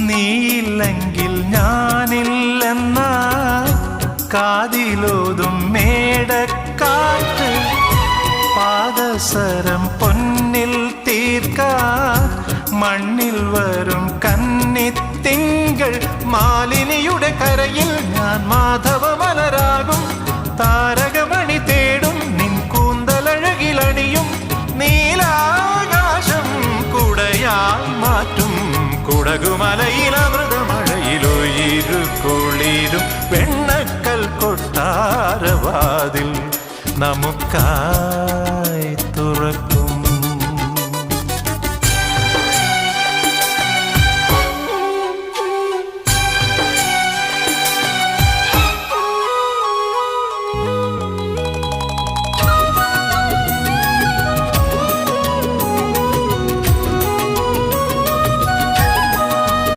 നീയില്ലെങ്കിൽ ഞാനില്ലെന്ന കാതിലോതും മേടക്കാറ്റ് പാദസരം പൊന്നിൽ തീർക്കാൻ മണ്ണിൽ വരും കന്നിത്തിങ്കൾ മാലിനിയുടെ കരയിൽ ഞാൻ മാധവമലരാകും താരകമണി തേടും നിൻ കൂന്തലഴകിലണിയും നീലാകാശം കുടയായി മാറ്റും കുടകുമലയിലമൃതമഴയിലൊയിരുകുളിരും വെണ്ണക്കൽ കൊട്ടാരവാതിൽ നമുക്കാ